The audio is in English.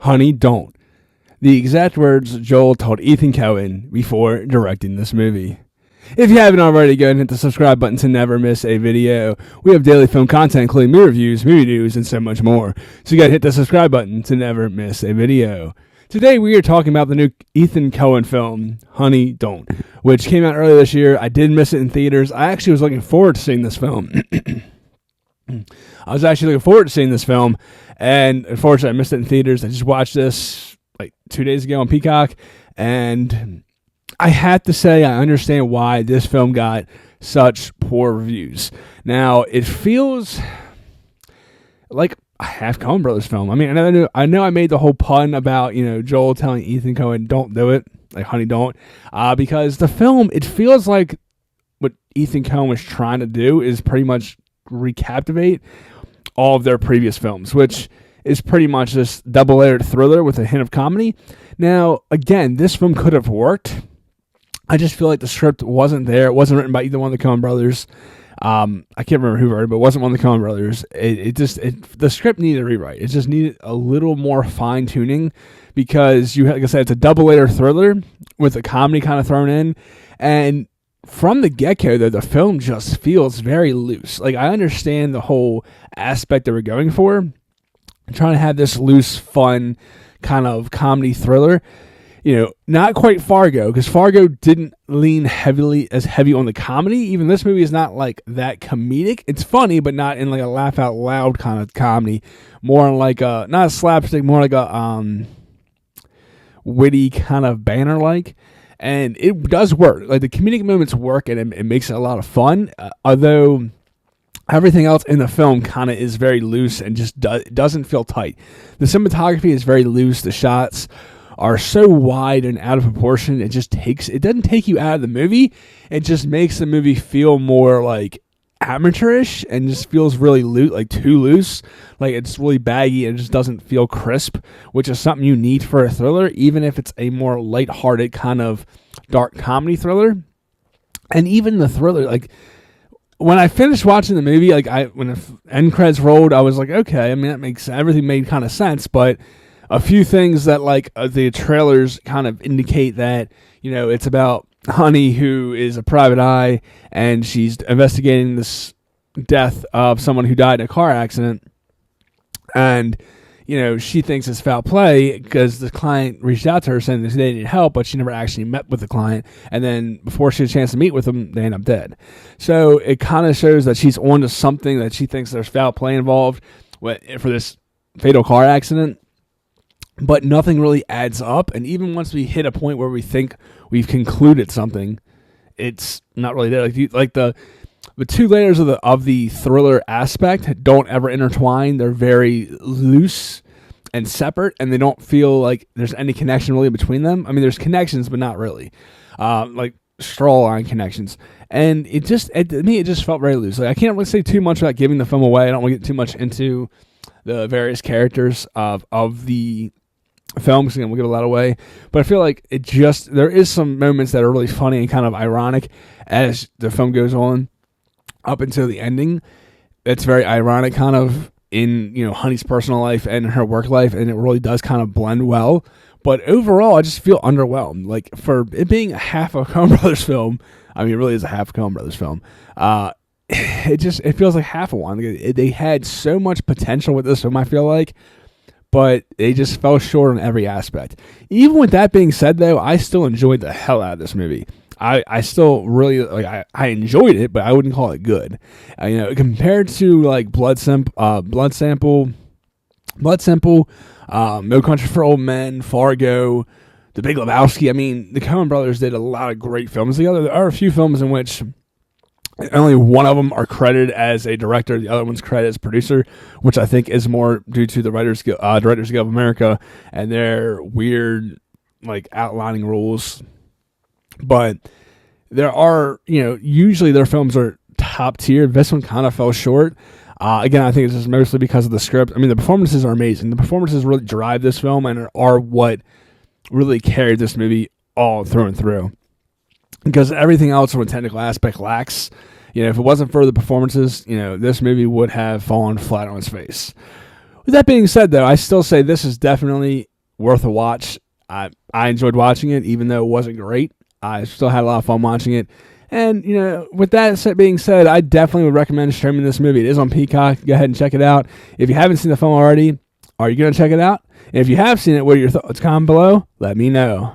Honey, don't. The exact words Joel told Ethan Coen before directing this movie. If you haven't already, go ahead and hit the subscribe button to never miss a video. We have daily film content, including movie reviews, movie news, and so much more. So you gotta hit the subscribe button to never miss a video. Today we are talking about the new Ethan Coen film, Honey, Don't, which came out earlier this year. I did miss it in theaters. I actually was looking forward to seeing this film. and unfortunately I missed it in theaters. I just watched this like 2 days ago on Peacock, and I have to say I understand why this film got such poor reviews. Now, it feels like a half Coen Brothers film. I mean, I know I made the whole pun about, Joel telling Ethan Coen, don't do it, like Honey, don't, because the film, it feels like what Ethan Coen was trying to do is pretty much recaptivate all of their previous films, which is pretty much this double-layered thriller with a hint of comedy. Now, again, this film could have worked. I just feel like the script wasn't there. It wasn't written by either one of the Coen brothers. I can't remember who wrote it, but it wasn't one of the Coen brothers. The script needed a rewrite. It just needed a little more fine-tuning because, like I said, it's a double-layer thriller with a comedy kind of thrown in. And from the get-go, though, the film just feels very loose. Like, I understand the whole aspect that we're going for. I'm trying to have this loose, fun kind of comedy thriller. Not quite Fargo, because Fargo didn't lean heavy on the comedy. Even this movie is not like that comedic. It's funny, but not in like a laugh out loud kind of comedy. More like not a slapstick, more like a witty kind of banner like. And it does work. Like the comedic moments work, and it makes it a lot of fun. Although everything else in the film kind of is very loose and just doesn't feel tight. The cinematography is very loose. The shots are so wide and out of proportion, it doesn't take you out of the movie. It just makes the movie feel more like amateurish and just feels really loose, like too loose. Like it's really baggy and it just doesn't feel crisp, which is something you need for a thriller, even if it's a more lighthearted kind of dark comedy thriller. And even the thriller, like when I finished watching the movie, when the end credits rolled, I was like, okay, I mean, everything made kind of sense, but a few things that the trailers kind of indicate that, it's about Honey, who is a private eye, and she's investigating this death of someone who died in a car accident. And, she thinks it's foul play because the client reached out to her saying that they needed help, but she never actually met with the client. And then before she had a chance to meet with them, they end up dead. So it kind of shows that she's on to something, that she thinks there's foul play involved for this fatal car accident. But nothing really adds up, and even once we hit a point where we think we've concluded something, it's not really there. Like the two layers of the thriller aspect don't ever intertwine. They're very loose and separate, and they don't feel like there's any connection really between them. I mean, there's connections, but not really, like straw line connections. And to me, it just felt very loose. Like I can't really say too much about giving the film away. I don't want to get too much into the various characters of the film, because we'll give a lot away, but I feel like there is some moments that are really funny and kind of ironic as the film goes on up until the ending. It's very ironic kind of in Honey's personal life and her work life, and it really does kind of blend well. But overall, I just feel underwhelmed. Like for it being a half a Coen Brothers film, I mean it really is a half Coen Brothers film. It feels like half of one. They had so much potential with this film, I feel like, but they just fell short on every aspect. Even with that being said, though, I still enjoyed the hell out of this movie. I still really I enjoyed it, but I wouldn't call it good. Compared to like Blood Simple, No Country for Old Men, Fargo, The Big Lebowski. I mean, the Coen brothers did a lot of great films together. There are a few films in which only one of them are credited as a director, the other one's credited as producer, which I think is more due to the Directors Guild of America and their weird outlining rules. But there are, usually their films are top tier. This one kind of fell short. Again, I think it's just mostly because of the script. I mean, the performances are amazing. The performances really drive this film and are what really carried this movie all through and through. Because everything else from a technical aspect lacks. If it wasn't for the performances, this movie would have fallen flat on its face. With that being said, though, I still say this is definitely worth a watch. I enjoyed watching it, even though it wasn't great. I still had a lot of fun watching it. And, with that being said, I definitely would recommend streaming this movie. It is on Peacock. Go ahead and check it out. If you haven't seen the film already, are you going to check it out? And if you have seen it, what are your thoughts? Comment below. Let me know.